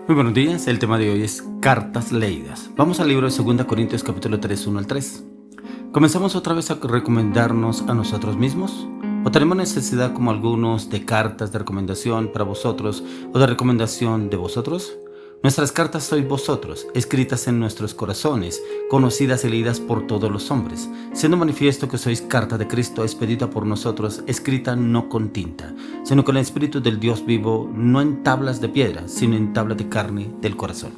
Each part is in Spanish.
Muy buenos días, el tema de hoy es cartas leídas. Vamos al libro de 2 Corintios capítulo 3, 1 al 3. ¿Comenzamos otra vez a recomendarnos a nosotros mismos? ¿O tenemos necesidad como algunos de cartas de recomendación para vosotros o de recomendación de vosotros? Nuestras cartas sois vosotros, escritas en nuestros corazones, conocidas y leídas por todos los hombres, siendo manifiesto que sois carta de Cristo expedida por nosotros, escrita no con tinta, sino con el Espíritu del Dios vivo, no en tablas de piedra, sino en tablas de carne del corazón.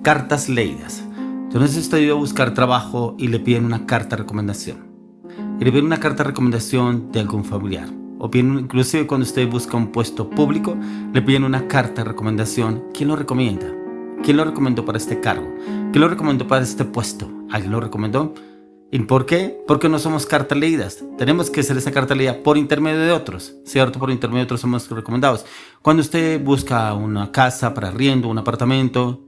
Cartas leídas. Entonces estoy a buscar trabajo y le piden una carta de recomendación. Y le piden una carta de recomendación de algún familiar. O bien, inclusive cuando usted busca un puesto público, le piden una carta de recomendación. ¿Quién lo recomienda? ¿Quién lo recomendó para este cargo? ¿Quién lo recomendó para este puesto? ¿Alguien lo recomendó? ¿Y por qué? Porque no somos cartas leídas. Tenemos que hacer esa carta leída por intermedio de otros, ¿cierto? Por intermedio de otros somos recomendados. Cuando usted busca una casa para arriendo, un apartamento,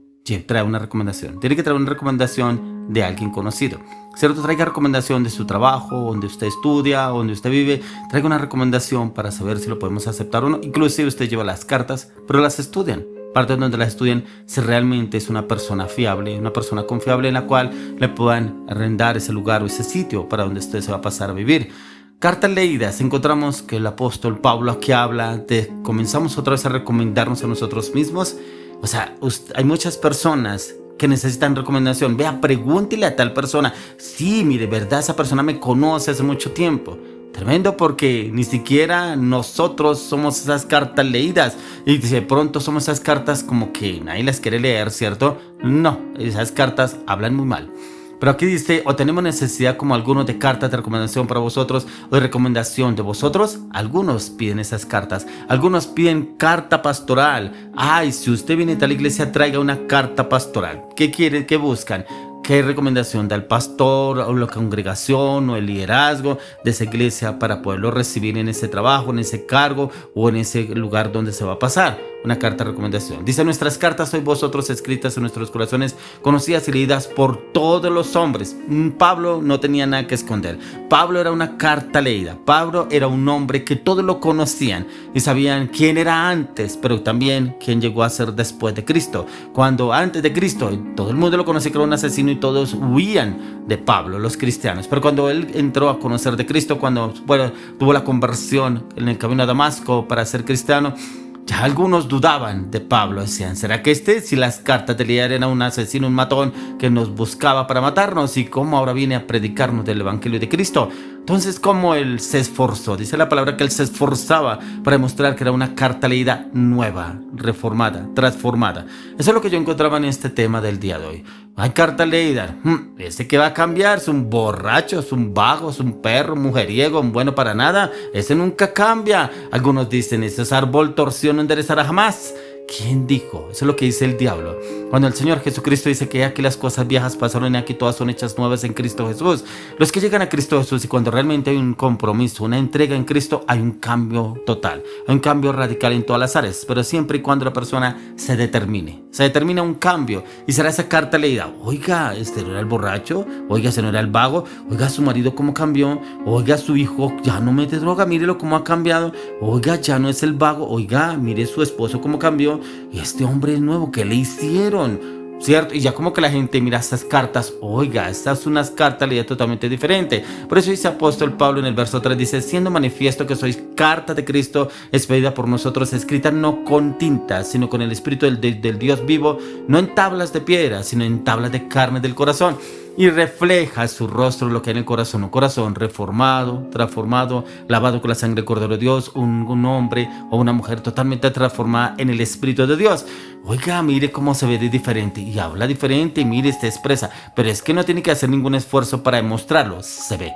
trae una recomendación. Tiene que traer una recomendación de alguien conocido. ¿Cierto? Traiga recomendación de su trabajo, donde usted estudia, donde usted vive. Traiga una recomendación para saber si lo podemos aceptar o no. Inclusive usted lleva las cartas, pero las estudian. Parte donde las estudian si realmente es una persona fiable, una persona confiable en la cual le puedan arrendar ese lugar o ese sitio para donde usted se va a pasar a vivir. Cartas leídas. Encontramos que el apóstol Pablo aquí habla de comenzamos otra vez a recomendarnos a nosotros mismos. O sea, hay muchas personas que necesitan recomendación. Vea, pregúntele a tal persona. Sí, mire, verdad, esa persona me conoce hace mucho tiempo. Tremendo, porque ni siquiera nosotros somos esas cartas leídas. Y de pronto somos esas cartas como que nadie las quiere leer, ¿cierto? No, esas cartas hablan muy mal. Pero aquí dice, o tenemos necesidad como algunos de cartas de recomendación para vosotros o de recomendación de vosotros. Algunos piden esas cartas, algunos piden carta pastoral. Ay, si usted viene a tal iglesia, traiga una carta pastoral. ¿Qué quieren? ¿Qué buscan? ¿Qué recomendación da el pastor o la congregación o el liderazgo de esa iglesia para poderlo recibir en ese trabajo, en ese cargo o en ese lugar donde se va a pasar? Una carta de recomendación. Dice, nuestras cartas sois vosotros escritas en nuestros corazones, conocidas y leídas por todos los hombres. Pablo no tenía nada que esconder. Pablo era una carta leída. Pablo era un hombre que todos lo conocían y sabían quién era antes, pero también quién llegó a ser después de Cristo. Cuando antes de Cristo todo el mundo lo conocía que era un asesino y todos huían de Pablo, los cristianos. Pero cuando él entró a conocer de Cristo, cuando tuvo la conversión en el camino a Damasco para ser cristiano, ya algunos dudaban de Pablo. Decían, ¿será que si las cartas de leer era un asesino, un matón que nos buscaba para matarnos? ¿Y cómo ahora viene a predicarnos del evangelio de Cristo? Entonces, ¿cómo él se esforzó? Dice la palabra que él se esforzaba para demostrar que era una carta leída nueva, reformada, transformada. Eso es lo que yo encontraba en este tema del día de hoy. Hay carta leída. Ese que va a cambiar es un borracho, es un vago, es un perro, un mujeriego, un bueno para nada. Ese nunca cambia. Algunos dicen, ese es árbol torcido, no enderezará jamás. ¿Quién dijo? Eso es lo que dice el diablo. Cuando el Señor Jesucristo dice que aquí las cosas viejas pasaron y aquí todas son hechas nuevas en Cristo Jesús. Los que llegan a Cristo Jesús y cuando realmente hay un compromiso, una entrega en Cristo, hay un cambio total, hay un cambio radical en todas las áreas, pero siempre y cuando la persona se determina un cambio y será esa carta leída. Oiga, este no era el borracho, oiga, ese no era el vago, oiga, su marido cómo cambió, oiga, su hijo ya no mete droga, mírelo cómo ha cambiado, oiga, ya no es el vago, oiga, mire su esposo cómo cambió. Y este hombre es nuevo, ¿qué le hicieron? ¿Cierto? Y ya como que la gente mira estas cartas, oiga, estas son unas cartas leídas totalmente diferentes. Por eso dice apóstol Pablo en el verso 3, dice, siendo manifiesto que sois carta de Cristo, expedida por nosotros, escrita no con tinta, sino con el Espíritu del Dios vivo, no en tablas de piedra, sino en tablas de carne del corazón. Y refleja su rostro lo que hay en el corazón, un corazón reformado, transformado, lavado con la sangre del Cordero de Dios, un hombre o una mujer totalmente transformada en el Espíritu de Dios. Oiga, mire cómo se ve de diferente y habla diferente, y mire, se expresa, pero es que no tiene que hacer ningún esfuerzo para demostrarlo, se ve.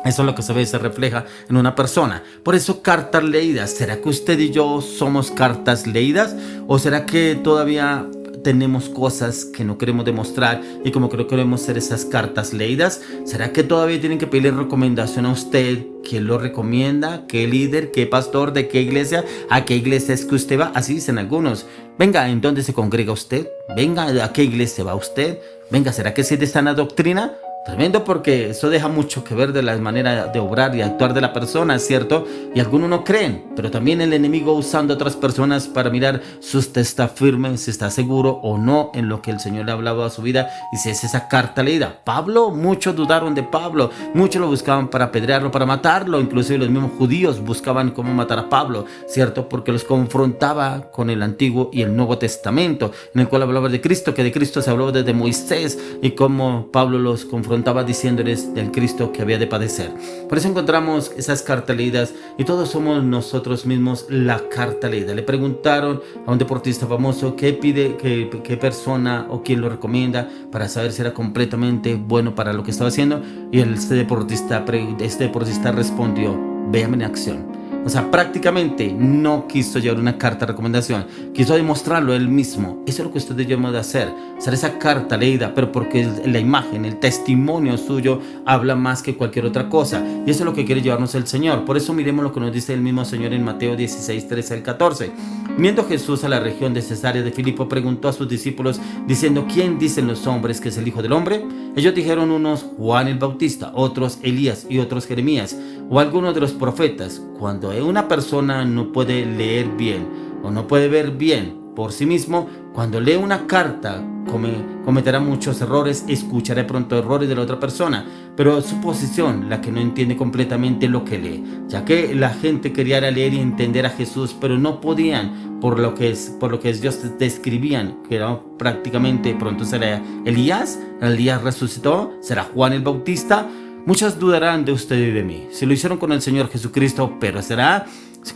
Eso es lo que se ve, se refleja en una persona. Por eso, cartas leídas. ¿Será que usted y yo somos cartas leídas? ¿O será que todavía tenemos cosas que no queremos demostrar y como que no queremos ser esas cartas leídas? ¿Será que todavía tienen que pedirle recomendación a usted? ¿Quién lo recomienda? ¿Qué líder? ¿Qué pastor? ¿De qué iglesia? ¿A qué iglesia es que usted va? Así dicen algunos. Venga, ¿en dónde se congrega usted? Venga, ¿a qué iglesia va usted? Venga, ¿será que sí es de sana doctrina? Tremendo, porque eso deja mucho que ver de la manera de obrar y actuar de la persona, ¿cierto? Y algunos no creen, pero también el enemigo usando a otras personas para mirar si usted está firme, si está seguro o no en lo que el Señor le ha hablado a su vida y si es esa carta leída. Pablo, muchos dudaron de Pablo, muchos lo buscaban para apedrearlo, para matarlo, inclusive los mismos judíos buscaban cómo matar a Pablo, ¿cierto? Porque los confrontaba con el Antiguo y el Nuevo Testamento, en el cual hablaba de Cristo, que de Cristo se habló desde Moisés y cómo Pablo los confrontaba diciéndoles del Cristo que había de padecer. Por eso encontramos esas cartas leídas y todos somos nosotros mismos la carta leída. Le preguntaron a un deportista famoso qué pide, qué persona o quién lo recomienda para saber si era completamente bueno para lo que estaba haciendo, y este deportista respondió: véame en acción. O sea, prácticamente no quiso llevar una carta de recomendación, quiso demostrarlo él mismo. Eso es lo que usted y yo debemos de hacer esa carta leída, pero porque la imagen, el testimonio suyo habla más que cualquier otra cosa. Y eso es lo que quiere llevarnos el Señor. Por eso miremos lo que nos dice el mismo Señor en Mateo 16, 13 al 14. Viendo Jesús a la región de Cesarea de Filipo, preguntó a sus discípulos diciendo: ¿quién dicen los hombres que es el Hijo del Hombre? Ellos dijeron unos Juan el Bautista, otros Elías y otros Jeremías o algunos de los profetas. Cuando una persona no puede leer bien o no puede ver bien por sí mismo, cuando lee una carta cometerá muchos errores, escuchará pronto errores de la otra persona, pero su posición la que no entiende completamente lo que lee, ya que la gente quería leer y entender a Jesús, pero no podían por lo que ellos describían, que era prácticamente pronto será Elías resucitó, será Juan el Bautista. Muchos dudarán de usted y de mí. Si lo hicieron con el Señor Jesucristo, pero será...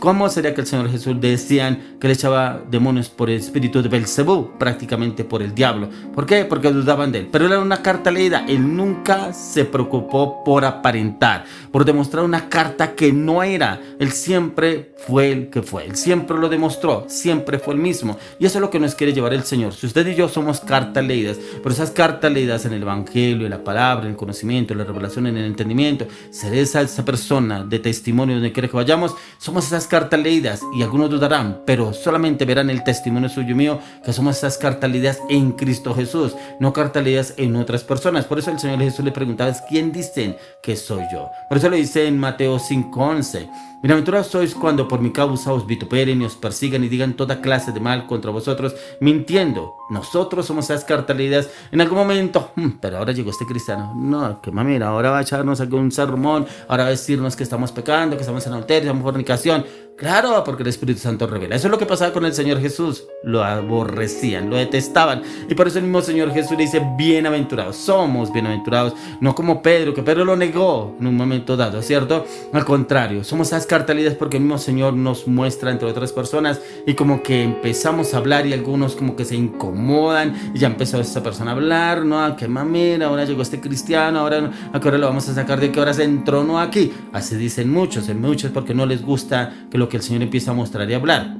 ¿Cómo sería que el Señor Jesús decían que le echaba demonios por el espíritu de Belcebú, prácticamente por el diablo? ¿Por qué? Porque dudaban de él. Pero era una carta leída. Él nunca se preocupó por aparentar, por demostrar una carta que no era. Él siempre fue el que fue. Él siempre lo demostró. Siempre fue el mismo. Y eso es lo que nos quiere llevar el Señor. Si usted y yo somos cartas leídas, pero esas cartas leídas en el Evangelio, en la palabra, en el conocimiento, en la revelación, en el entendimiento, ser esa persona de testimonio donde quiera que vayamos, somos esas cartas leídas. Y algunos dudarán, pero solamente verán el testimonio suyo y mío, que somos esas cartas leídas en Cristo Jesús, no cartas leídas en otras personas. Por eso el Señor Jesús le preguntaba: ¿quién dicen que soy yo? Por eso le dice en Mateo 5:11: bienaventurados sois cuando por mi causa os vituperen y os persigan y digan toda clase de mal contra vosotros, mintiendo. Nosotros somos esas cartas leídas en algún momento. Pero ahora llegó este cristiano. No, que mira, ahora va a echarnos algún sermón, ahora va a decirnos que estamos pecando, que estamos en adulterio, estamos en fornicación. Claro, porque el Espíritu Santo revela. Eso es lo que pasaba con el Señor Jesús. Lo aborrecían, lo detestaban. Y por eso el mismo Señor Jesús le dice: bienaventurados. Somos bienaventurados. No como Pedro, que Pedro lo negó en un momento dado, ¿cierto? Al contrario, somos esas cartas leídas porque el mismo Señor nos muestra entre otras personas, y como que empezamos a hablar y algunos como que se incomodan y ya empezó esa persona a hablar, ¿no? ¿A qué mamera? Ahora llegó este cristiano, ahora ¿a qué hora lo vamos a sacar de qué hora se entronó aquí? Así dicen muchos porque no les gusta que lo que el Señor empieza a mostrar y hablar.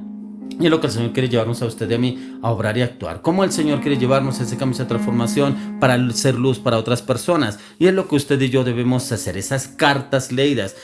Y es lo que el Señor quiere llevarnos a usted y a mí, a obrar y actuar. Como el Señor quiere llevarnos a ese cambio, esa transformación para ser luz para otras personas. Y es lo que usted y yo debemos hacer, esas cartas leídas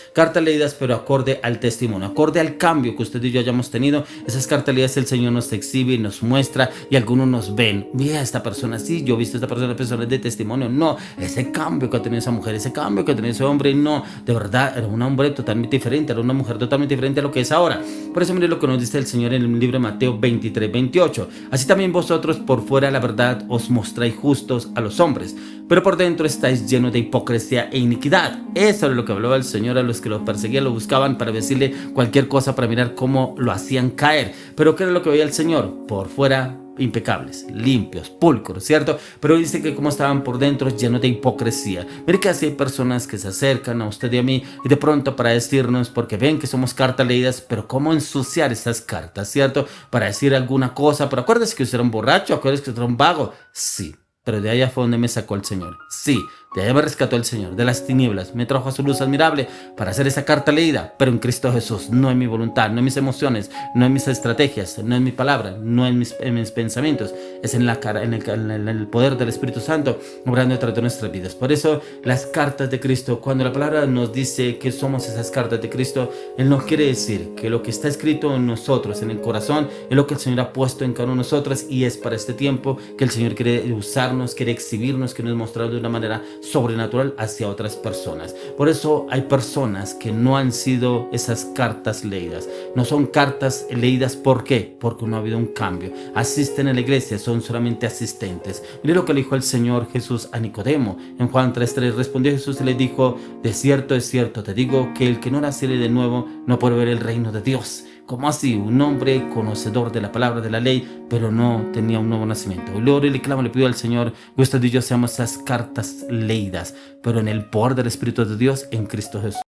pero acorde al testimonio, acorde al cambio que usted y yo hayamos tenido. Esas cartas leídas el Señor nos exhibe y nos muestra, y algunos nos ven: mira, esta persona sí, yo he visto a esta persona de testimonio. No, ese cambio que ha tenido esa mujer, ese cambio que ha tenido ese hombre, no, de verdad, era un hombre totalmente diferente, era una mujer totalmente diferente a lo que es ahora. Por eso mire lo que nos dice el Señor en el libro de Mateo 23, 28. Así también vosotros por fuera la verdad os mostráis justos a los hombres, pero por dentro estáis llenos de hipocresía e iniquidad. Eso es lo que hablaba el Señor a los que lo perseguían, lo buscaban para decirle cualquier cosa, para mirar cómo lo hacían caer. Pero ¿qué era lo que veía el Señor? Por fuera impecables, limpios, pulcros, ¿cierto? Pero dice que como estaban por dentro, llenos de hipocresía. Mire que así hay personas que se acercan a usted y a mí, y de pronto para decirnos, porque ven que somos cartas leídas, pero cómo ensuciar esas cartas, ¿cierto? Para decir alguna cosa, pero acuérdese que usted era un borracho, acuérdese que usted era un vago. Sí, pero de allá fue donde me sacó el Señor. Sí, de allá me rescató el Señor, de las tinieblas, me trajo a su luz admirable para hacer esa carta leída, pero en Cristo Jesús, no en mi voluntad, no en mis emociones, no en mis estrategias, no en mi palabra, no en mis pensamientos, es en el poder del Espíritu Santo obrando a través de nuestras vidas. Por eso las cartas de Cristo, cuando la palabra nos dice que somos esas cartas de Cristo, Él nos quiere decir que lo que está escrito en nosotros, en el corazón, es lo que el Señor ha puesto en cada uno de nosotros, y es para este tiempo que el Señor quiere usarnos, quiere exhibirnos, quiere mostrarnos de una manera sobrenatural hacia otras personas. Por eso hay personas que no han sido esas cartas leídas. No son cartas leídas, ¿por qué? Porque no ha habido un cambio. Asisten a la iglesia, son solamente asistentes. Mire lo que le dijo el Señor Jesús a Nicodemo. En Juan 3:3 respondió Jesús y le dijo: de cierto, te digo que el que no naciere de nuevo no puede ver el reino de Dios. ¿Cómo así? Un hombre conocedor de la palabra de la ley, pero no tenía un nuevo nacimiento. Y luego le clamo, le pido al Señor que usted y yo seamos esas cartas leídas, pero en el poder del Espíritu de Dios en Cristo Jesús.